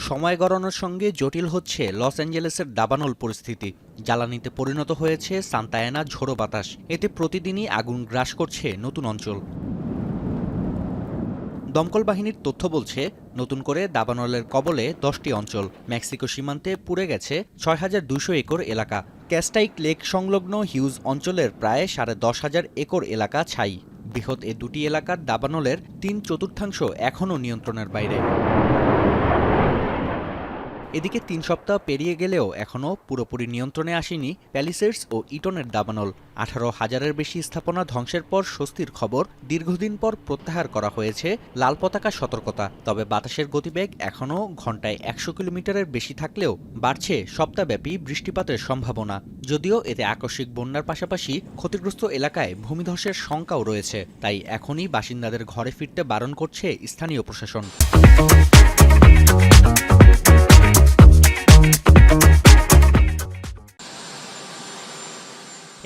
সময় গড়ানোর সঙ্গে জটিল হচ্ছে লস অ্যাঞ্জেলেসের দাবানল পরিস্থিতি। জ্বালানিতে পরিণত হয়েছে সান্তা অ্যানা ঝোড়ো বাতাস। এতে প্রতিদিনই আগুন গ্রাস করছে নতুন অঞ্চল। দমকল বাহিনীর তথ্য বলছে, নতুন করে দাবানলের কবলে 10টি অঞ্চল। মেক্সিকো সীমান্তে পুড়ে গেছে 6200 একর এলাকা। ক্যাস্টাইক লেক সংলগ্ন হিউজ অঞ্চলের প্রায় 10,500 একর এলাকা ছাই। বৃহৎ এ দুটি এলাকার দাবানলের 3/4 এখনও নিয়ন্ত্রণের বাইরে। এদিকে 3 সপ্তাহ পেরিয়ে গেলেও এখনও পুরোপুরি নিয়ন্ত্রণে আসেনি প্যালিসেডস ও ইটনের দাবানল। 18,000-এর বেশি স্থাপনা ধ্বংসের পর স্বস্তির খবর, দীর্ঘদিন পর প্রত্যাহার করা হয়েছে লাল পতাকা সতর্কতা। তবে বাতাসের গতিবেগ এখনও ঘন্টায় 100 কিলোমিটারের বেশি থাকলেও বাড়ছে সপ্তাহব্যাপী বৃষ্টিপাতের সম্ভাবনা। যদিও এতে আকস্মিক বন্যার পাশাপাশি ক্ষতিগ্রস্ত এলাকায় ভূমিধসের শঙ্কাও রয়েছে, তাই এখনই বাসিন্দাদের ঘরে ফিরতে বারণ করছে স্থানীয় প্রশাসন।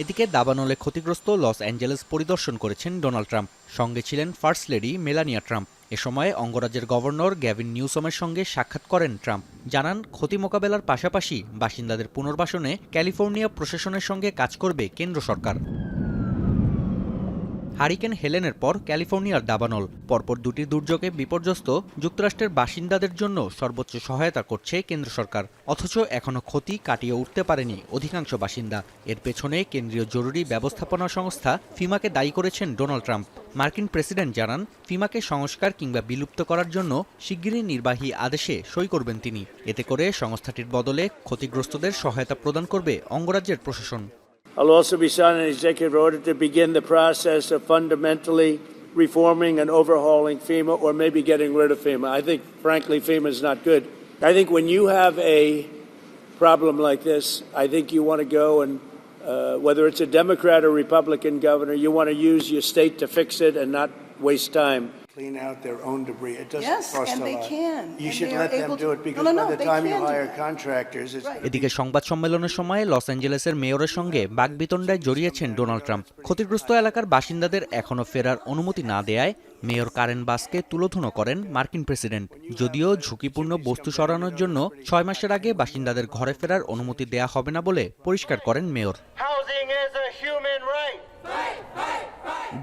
এদিকে দাবানলে ক্ষতিগ্রস্ত লস অ্যাঞ্জেলেস পরিদর্শন করেছেন ডোনাল্ড ট্রাম্প। সঙ্গে ছিলেন ফার্স্ট লেডি মেলানিয়া ট্রাম্প। এ সময় অঙ্গরাজ্যের গভর্নর গ্যাভিন নিউসমের সঙ্গে সাক্ষাৎ করেন ট্রাম্প। জানান, ক্ষতি মোকাবেলার পাশাপাশি বাসিন্দাদের পুনর্বাসনে ক্যালিফোর্নিয়া প্রশাসনের সঙ্গে কাজ করবে কেন্দ্র সরকার। হারিকেন হেলেনের পর ক্যালিফোর্নিয়ার দাবানল। পরপর দুটি দুর্যোগে বিপর্যস্ত যুক্তরাষ্ট্রের বাসিন্দাদের জন্য সর্বোচ্চ সহায়তা করছে কেন্দ্র সরকার। অথচ এখনও ক্ষতি কাটিয়ে উঠতে পারেনি অধিকাংশ বাসিন্দা। এর পেছনে কেন্দ্রীয় জরুরি ব্যবস্থাপনা সংস্থা ফিমাকে দায়ী করেছেন ডোনাল্ড ট্রাম্প। মার্কিন প্রেসিডেন্ট জানান, ফিমাকে সংস্কার কিংবা বিলুপ্ত করার জন্য শিগগিরই নির্বাহী আদেশে সই করবেন তিনি। এতে করে সংস্থাটির বদলে ক্ষতিগ্রস্তদের সহায়তা প্রদান করবে অঙ্গরাজ্যের প্রশাসন। I'll also be signing an executive order to begin the process of fundamentally reforming and overhauling FEMA, or maybe getting rid of FEMA. I think, frankly, FEMA is not good. I think when you have a problem like this, I think you want to go and, whether it's a Democrat or Republican governor, you want to use your state to fix it and not waste time. Clean out their own debris. It doesn't Yes, cost and a they lot. can. You And should they are let them able do to- it because No, by the they time you can do hire that. contractors, it's Right. এদিকে সংবাদ সম্মেলনের সময় loss অ্যাঞ্জেলেসের মেয়রের সঙ্গে বাকবিতণ্ডায় জড়িয়েছেন Donald Trump. ক্ষতিগ্রস্ত এলাকার বাসিন্দাদের এখনও ফেরার অনুমতি না দেয়ায় মেয়র কারেন বাসকে তুলোধুনো করেন মার্কিন প্রেসিডেন্ট। যদিও ঝুঁকিপূর্ণ বস্তু সরানোর জন্য 6 মাসের আগে বাসিন্দাদের ঘরে ফেরার অনুমতি দেয়া হবে না বলে পরিষ্কার করেন মেয়র।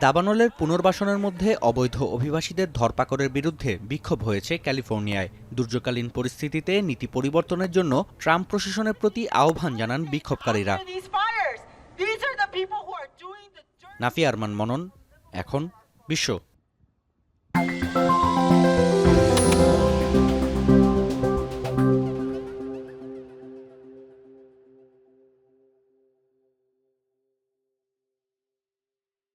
দাবানলের পুনর্বাসনের মধ্যে অবৈধ অভিবাসীদের ধরপাকড়ের বিরুদ্ধে বিক্ষোভ হয়েছে ক্যালিফোর্নিয়ায়। দুর্যোগকালীন পরিস্থিতিতে নীতি পরিবর্তনের জন্য ট্রাম্প প্রশাসনের প্রতি আহ্বান জানান বিক্ষোভকারীরা। নাফিয়া আরমান মনন, এখন বিশ্ব।